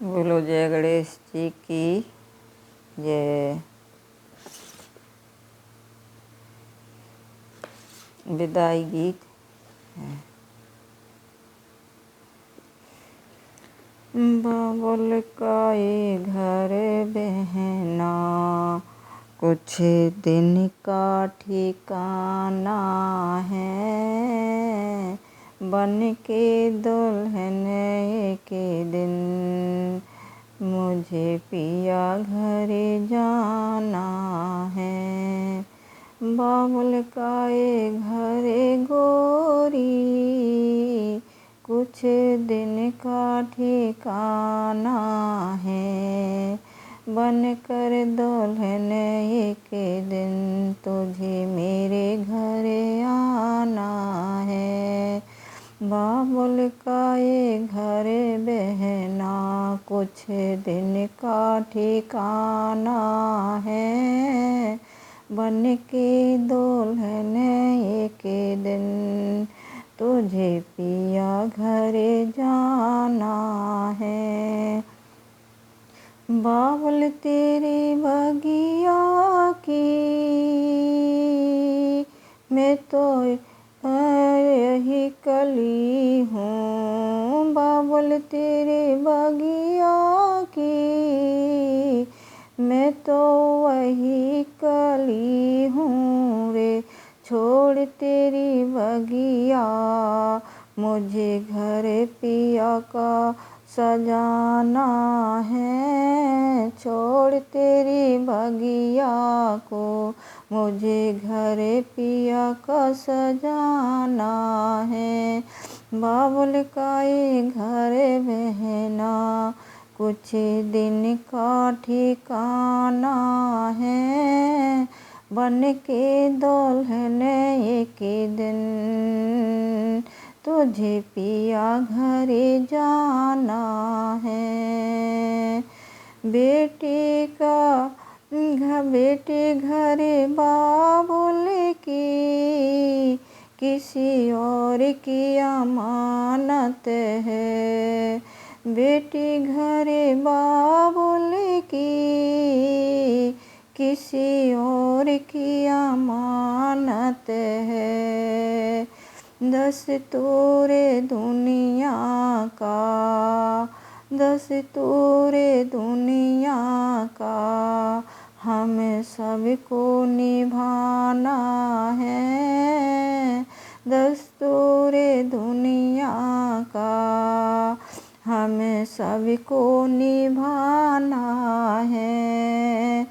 बोलो जय गणेश जी की जय। विदाई गीत है। बाबुल का ये घर बहना कुछ दिन का ठिकाना है, बन के दुल्हन के दिन मुझे पिया घर जाना है। बाबुल का ये घर गोरी कुछ दिन का ठिकाना है, बन कर दुल्हन एक दिन तुझे मेरे घर आना है। बाबुल का ये घर बहना कुछ दिन का ठिकाना है, बन के दुल्हन एक दिन तुझे पिया घर जाना है। बाबुल तेरी बगिया की मैं तो यही कली हूँ। बाबुल तेरे बगिया की मैं तो वही कली हूँ रे। छोड़ तेरी बगिया मुझे घर पिया का सजाना है। छोड़ तेरी बगिया को मुझे घर पिया का सजाना है। बाबुल का ये घर बहना कुछ दिन का ठिकाना है, बन के दुल्हन एक दिन तुझे पिया घर जाना है। बेटे घर बाबुल की किसी और की अमानत है। बेटी घर बाबुल की किसी और की अमानत है। दस्तूर दुनिया का दस्तूर दुनिया का हम सबको निभाना है। दस्तूर दुनिया का हम सबको निभाना है।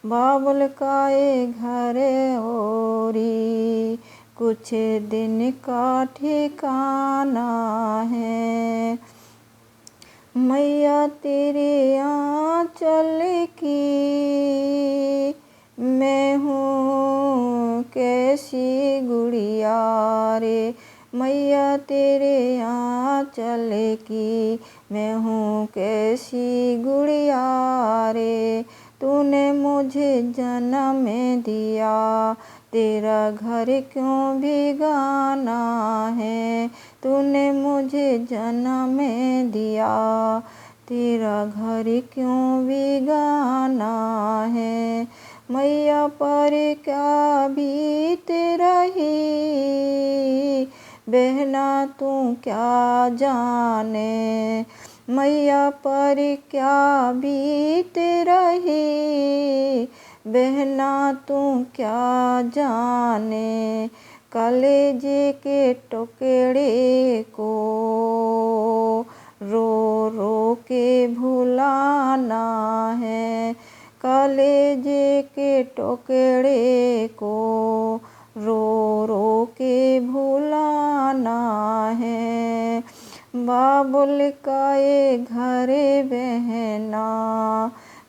बाबुल का ये घर ओरी कुछ दिन का ठिकाना है। मैया तेरे आंचल की मैं हूँ कैसी गुड़िया रे। मैया तेरे आंचल की मैं हूँ कैसी गुड़िया रे। तूने मुझे जन्म दिया तेरा घर क्यों भिगाना है। तूने मुझे जन्म दिया तेरा घर क्यों भिगाना है। मैया पर क्या बीत रही बहना तू क्या जाने। मैया पर क्या बीत रही बहना तू क्या जाने। कलेजे के टुकड़े को रो रो के भुलाना है। कलेजे के टुकड़े को रो रो के भुलाना है। बाबुल का ये घर बहना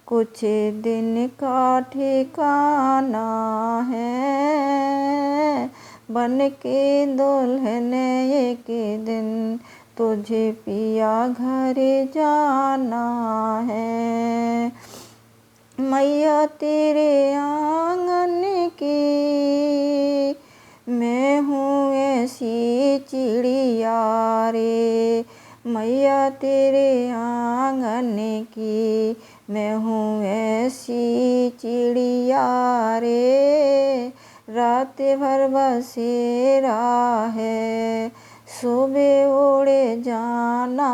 कुछ दिन का ठिकाना है, बन के दुल्हन एक दिन तुझे पिया घर जाना है। मैया तेरे आंगन की मैं हूँ ऐसी चिड़िया रे। मैया तेरे आंगन की मैं हूँ ऐसी चिड़िया रे, रात भर बसेरा है, सुबह उड़े जाना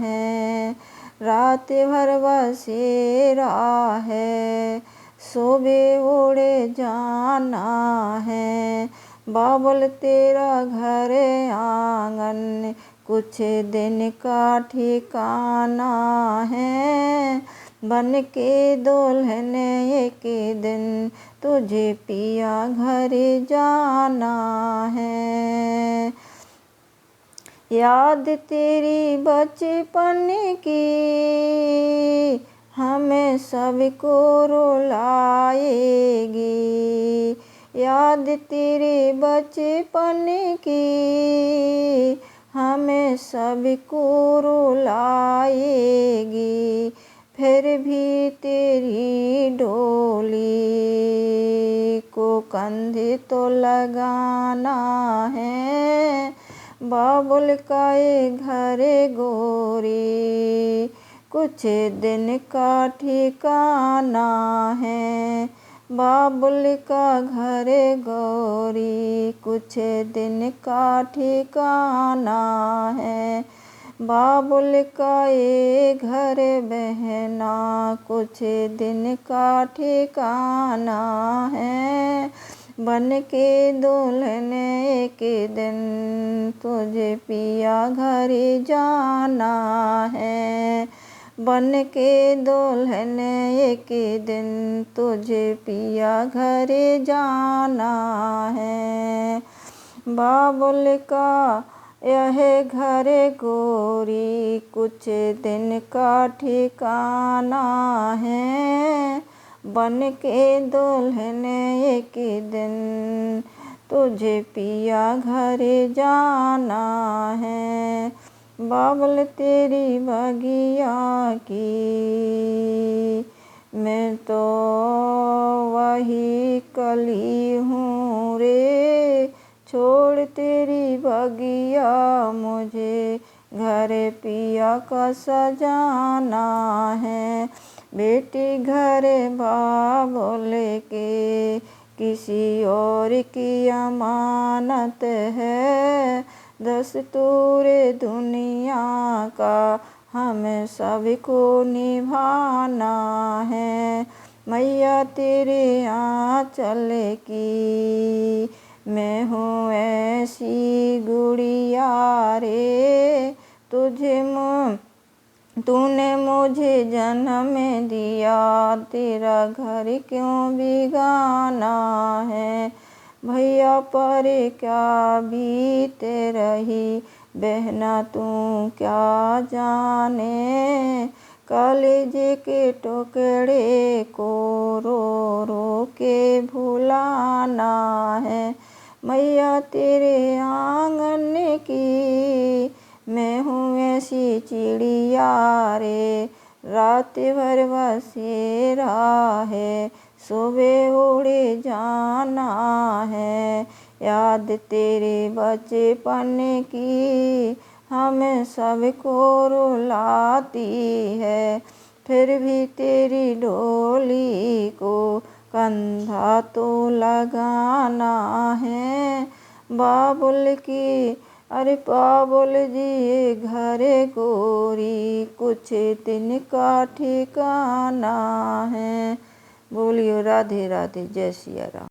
है। रात भर बसेरा है, सुबह उड़े जाना है। बाबुल तेरा घर आंगन कुछ दिन का ठिकाना है, बन के दुल्हन एक दिन तुझे पिया घर जाना है। याद तेरी बचपन की हमें सबको रुलाएगी, याद तेरे बचपन की हमें सबको रुलाएगी। फिर भी तेरी डोली को कंधे तो लगाना है, बाबुल का ये घर गोरी कुछ दिन का ठिकाना है। बाबुल का घर गौरी कुछ दिन का ठिकाना है। बाबुल का ये घर बहना कुछ दिन का ठिकाना है, बन के दुल्हन एक दिन तुझे पिया घर जाना है। बन के दुल्हन एक दिन तुझे पिया घर जाना है। बाबुल का यह घर गोरी कुछ दिन का ठिकाना है, बन के दुल्हन एक दिन तुझे पिया घर जाना है। बाबुल तेरी बगिया की मैं तो वही कली हूँ रे, छोड़ तेरी बगिया मुझे घर पिया का सजाना है। बेटी घर बाबुल के किसी और की अमानत है, दस्तूर दुनिया का हम सबको निभाना है। मैया तेरे आंचल की मैं हूँ ऐसी गुड़िया रे, तूने मुझे जन्म दिया, तेरा घर क्यों बिगाना है। भैया पर क्या बीत रही बहना तू क्या जाने, कलेजे के टुकड़े को रो रो के भुलाना है। मैया तेरे आंगन की मैं हूँ ऐसी चिड़िया रे, रात भर बसेरा है, सुबह उड़े जाना है। याद तेरे बचपन की हमें सबको रुलाती है, फिर भी तेरी डोली को कंधा तो लगाना है। बाबुल की अरे बाबुल जी ये घर गोरी कुछ दिन का ठिकाना है। बोलियो राधे राधे, जय सिया राम।